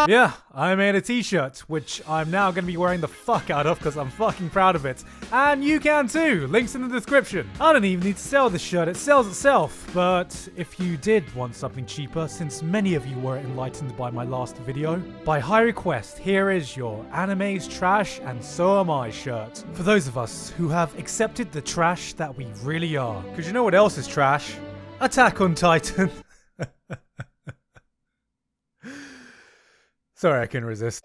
Yeah, I made a t-shirt, which I'm now going to be wearing the fuck out of because I'm fucking proud of it. And you can too, links in the description. I don't even need to sell this shirt, it sells itself. But if you did want something cheaper, since many of you were enlightened by my last video, by high request, here is your Anime's Trash and So Am I shirt. For those of us who have accepted the trash that we really are. Because you know what else is trash? Attack on Titan. Sorry, I couldn't resist.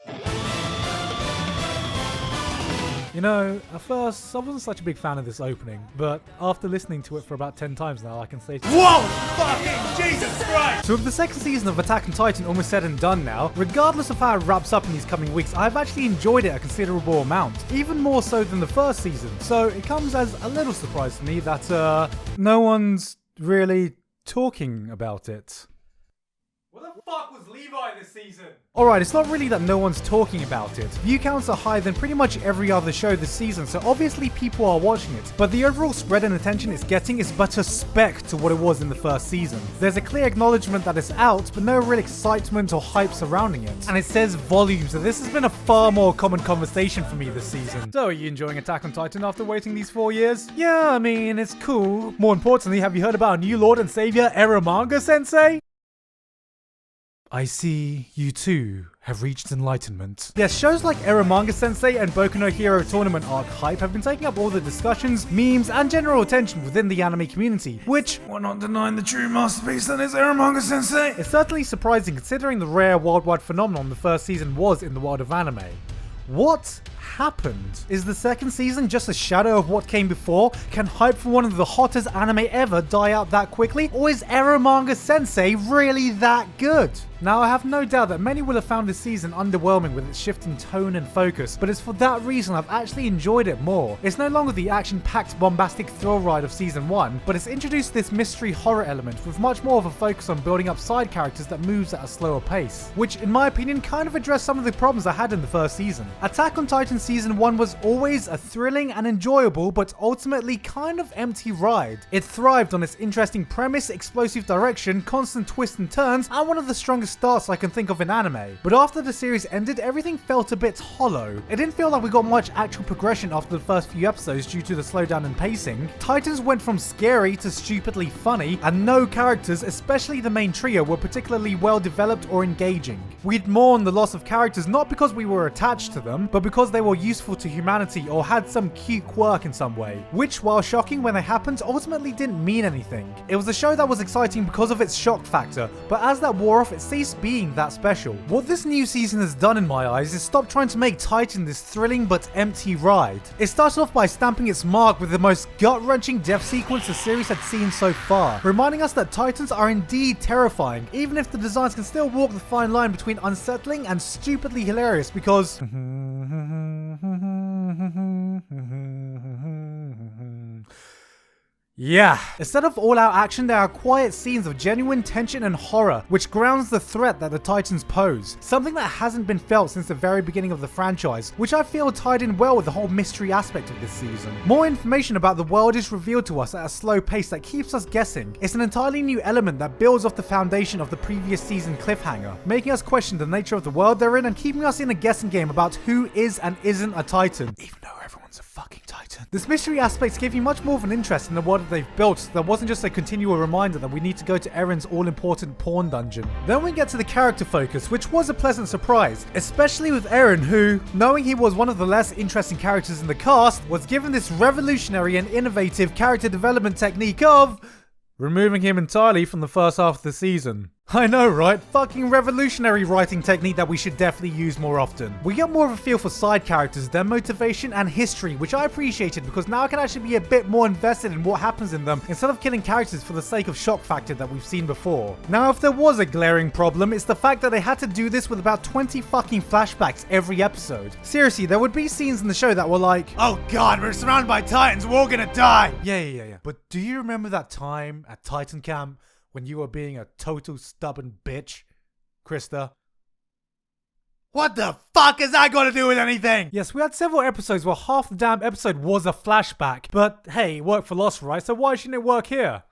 You know, at first, I wasn't such a big fan of this opening, but after listening to it for about 10 times now, I can say, whoa! Fucking Jesus Christ! So with the second season of Attack on Titan almost said and done now, regardless of how it wraps up in these coming weeks, I've actually enjoyed it a considerable amount, even more so than the first season. So it comes as a little surprise to me that, no one's really talking about it. What the fuck was Levi this season? Alright, it's not really that no one's talking about it. View counts are higher than pretty much every other show this season, so obviously people are watching it. But the overall spread and attention it's getting is but a speck to what it was in the first season. There's a clear acknowledgement that it's out, but no real excitement or hype surrounding it. And it says volumes that this has been a far more common conversation for me this season. So are you enjoying Attack on Titan after waiting these 4 years? Yeah, I mean, it's cool. More importantly, have you heard about our new Lord and Savior, Eromanga Sensei? I see you too have reached enlightenment. Yes, shows like Eromanga Sensei and Boku no Hero Tournament arc hype have been taking up all the discussions, memes, and general attention within the anime community, which, we're not denying the true masterpiece that is Eromanga Sensei, is certainly surprising considering the rare worldwide phenomenon the first season was in the world of anime. What happened? Is the second season just a shadow of what came before? Can hype for one of the hottest anime ever die out that quickly? Or is Eromanga Sensei really that good? Now, I have no doubt that many will have found this season underwhelming with its shift in tone and focus, but it's for that reason I've actually enjoyed it more. It's no longer the action-packed bombastic thrill ride of season 1, but it's introduced this mystery horror element with much more of a focus on building up side characters that moves at a slower pace, which in my opinion kind of addressed some of the problems I had in the first season. Attack on Titan season 1 was always a thrilling and enjoyable but ultimately kind of empty ride. It thrived on its interesting premise, explosive direction, constant twists and turns, and one of the strongest starts I can think of in anime. But after the series ended, everything felt a bit hollow. It didn't feel like we got much actual progression after the first few episodes due to the slowdown in pacing. Titans went from scary to stupidly funny, and no characters, especially the main trio, were particularly well developed or engaging. We'd mourn the loss of characters not because we were attached to them, but because they were useful to humanity or had some cute quirk in some way, which, while shocking when they happened, ultimately didn't mean anything. It was a show that was exciting because of its shock factor, but as that wore off, it ceased being that special. What this new season has done in my eyes is stop trying to make Titan this thrilling but empty ride. It started off by stamping its mark with the most gut-wrenching death sequence the series had seen so far, reminding us that Titans are indeed terrifying, even if the designs can still walk the fine line between unsettling and stupidly hilarious because yeah. Instead of all-out action, there are quiet scenes of genuine tension and horror, which grounds the threat that the Titans pose. Something that hasn't been felt since the very beginning of the franchise, which I feel tied in well with the whole mystery aspect of this season. More information about the world is revealed to us at a slow pace that keeps us guessing. It's an entirely new element that builds off the foundation of the previous season cliffhanger, making us question the nature of the world they're in and keeping us in a guessing game about who is and isn't a Titan, even though everyone's a fucking Titan. This mystery aspect gave you much more of an interest in the world that they've built, so there wasn't just a continual reminder that we need to go to Eren's all-important porn dungeon. Then we get to the character focus, which was a pleasant surprise, especially with Eren, who, knowing he was one of the less interesting characters in the cast, was given this revolutionary and innovative character development technique of removing him entirely from the first half of the season. I know, right? Fucking revolutionary writing technique that we should definitely use more often. We get more of a feel for side characters, their motivation and history, which I appreciated because now I can actually be a bit more invested in what happens in them instead of killing characters for the sake of shock factor that we've seen before. Now, if there was a glaring problem, it's the fact that they had to do this with about 20 fucking flashbacks every episode. Seriously, there would be scenes in the show that were like, oh god, we're surrounded by Titans, we're all gonna die! Yeah. But do you remember that time at Titan Camp when you were being a total stubborn bitch, Krista? What the fuck has that got to do with anything? Yes, we had several episodes where half the damn episode was a flashback, but hey, it worked for Lost, right? So why shouldn't it work here?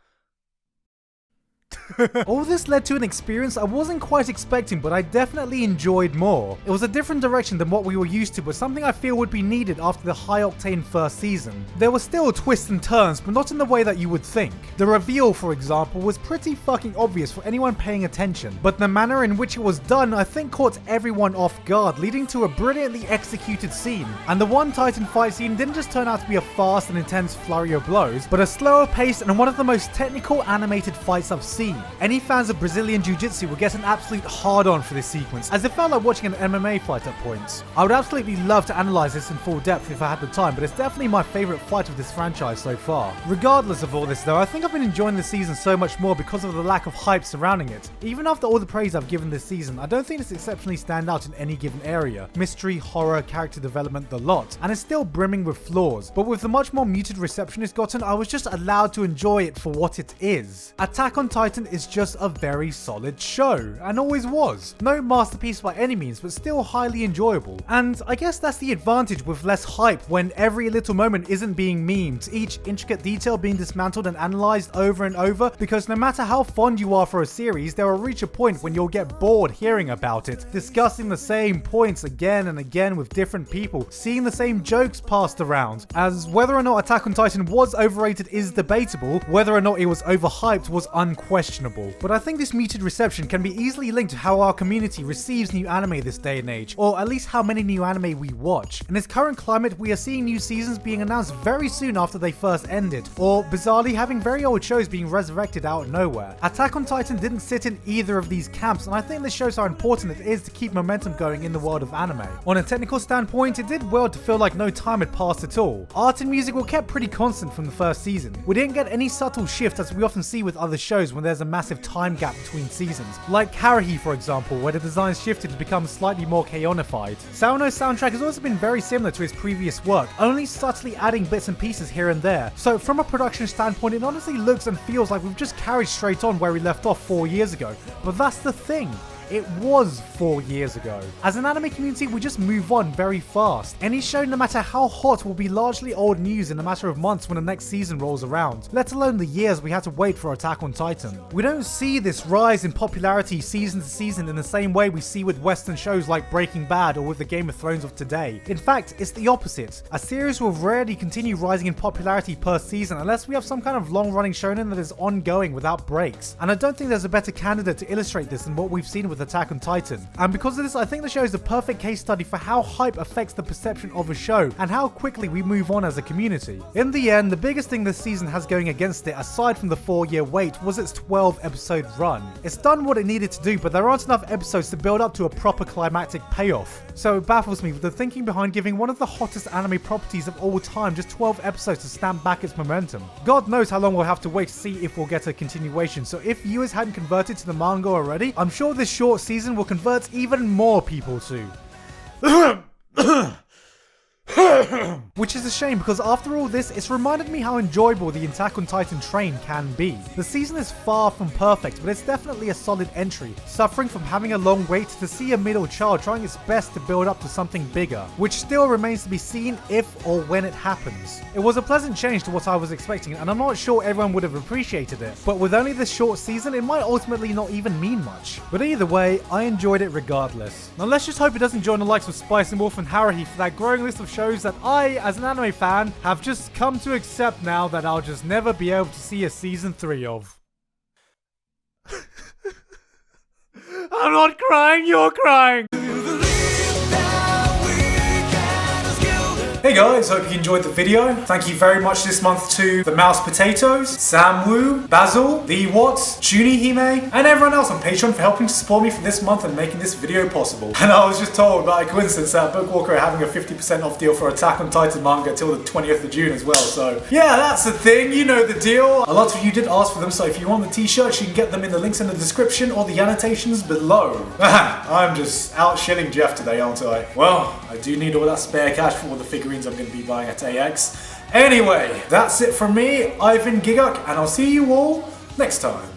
All this led to an experience I wasn't quite expecting, but I definitely enjoyed more. It was a different direction than what we were used to, but something I feel would be needed after the high-octane first season. There were still twists and turns, but not in the way that you would think. The reveal, for example, was pretty fucking obvious for anyone paying attention, but the manner in which it was done I think caught everyone off guard, leading to a brilliantly executed scene. And the One Titan fight scene didn't just turn out to be a fast and intense flurry of blows, but a slower paced and one of the most technical animated fights I've seen. Any fans of Brazilian Jiu-Jitsu will get an absolute hard-on for this sequence, as it felt like watching an MMA fight at points. I would absolutely love to analyze this in full depth if I had the time, but it's definitely my favourite fight of this franchise so far. Regardless of all this though, I think I've been enjoying this season so much more because of the lack of hype surrounding it. Even after all the praise I've given this season, I don't think it's exceptionally stand out in any given area. Mystery, horror, character development, the lot. And it's still brimming with flaws, but with the much more muted reception it's gotten, I was just allowed to enjoy it for what it is. Attack on Titan is just a very solid show, and always was. No masterpiece by any means, but still highly enjoyable. And I guess that's the advantage with less hype, when every little moment isn't being memed, each intricate detail being dismantled and analysed over and over, because no matter how fond you are for a series, there will reach a point when you'll get bored hearing about it, discussing the same points again and again with different people, seeing the same jokes passed around. As whether or not Attack on Titan was overrated is debatable, whether or not it was overhyped was unquestionable. But I think this muted reception can be easily linked to how our community receives new anime this day and age, or at least how many new anime we watch. In this current climate, we are seeing new seasons being announced very soon after they first ended, or bizarrely having very old shows being resurrected out of nowhere. Attack on Titan didn't sit in either of these camps, and I think this shows how important it is to keep momentum going in the world of anime. On a technical standpoint, it did well to feel like no time had passed at all. Art and music were kept pretty constant from the first season. We didn't get any subtle shift as we often see with other shows when there's a massive time gap between seasons, like Haruhi for example, where the designs shifted to become slightly more chaonified. Saono's soundtrack has also been very similar to his previous work, only subtly adding bits and pieces here and there. So from a production standpoint, it honestly looks and feels like we've just carried straight on where we left off 4 years ago. But that's the thing. It was 4 years ago. As an anime community, we just move on very fast. Any show, no matter how hot, will be largely old news in a matter of months when the next season rolls around, let alone the years we had to wait for Attack on Titan. We don't see this rise in popularity season to season in the same way we see with Western shows like Breaking Bad or with the Game of Thrones of today. In fact, it's the opposite. A series will rarely continue rising in popularity per season unless we have some kind of long-running shonen that is ongoing without breaks. And I don't think there's a better candidate to illustrate this than what we've seen with Attack on Titan. And because of this, I think the show is the perfect case study for how hype affects the perception of a show and how quickly we move on as a community. In the end, the biggest thing this season has going against it, aside from the 4-year wait, was its 12-episode run. It's done what it needed to do, but there aren't enough episodes to build up to a proper climactic payoff. So it baffles me with the thinking behind giving one of the hottest anime properties of all time just 12 episodes to stamp back its momentum. God knows how long we'll have to wait to see if we'll get a continuation, so if viewers hadn't converted to the manga already, I'm sure this short season will convert even more people to. Which is a shame, because after all this, it's reminded me how enjoyable the Attack on Titan train can be. The season is far from perfect, but it's definitely a solid entry, suffering from having a long wait to see a middle child trying its best to build up to something bigger, which still remains to be seen if or when it happens. It was a pleasant change to what I was expecting, and I'm not sure everyone would have appreciated it, but with only this short season, it might ultimately not even mean much. But either way, I enjoyed it regardless. Now let's just hope it doesn't join the likes of Spice and Wolf and Haruhi for that growing list of shows that I, as an anime fan, have just come to accept now that I'll just never be able to see a season 3 of. I'm not crying, you're crying! Hey guys, hope you enjoyed the video. Thank you very much this month to the Mouse Potatoes, Sam Woo, Basil, The Watts, Junie Hime, and everyone else on Patreon for helping to support me for this month and making this video possible. And I was just told by coincidence that Bookwalker are having a 50% off deal for Attack on Titan manga till the 20th of June as well, so yeah, that's the thing, you know the deal. A lot of you did ask for them, so if you want the t-shirts, you can get them in the links in the description or the annotations below. I'm just out shilling Jeff today, aren't I? Well, I do need all that spare cash for all the figurines I'm going to be buying at AX. Anyway, that's it from me. I've been Gigguk, and I'll see you all next time.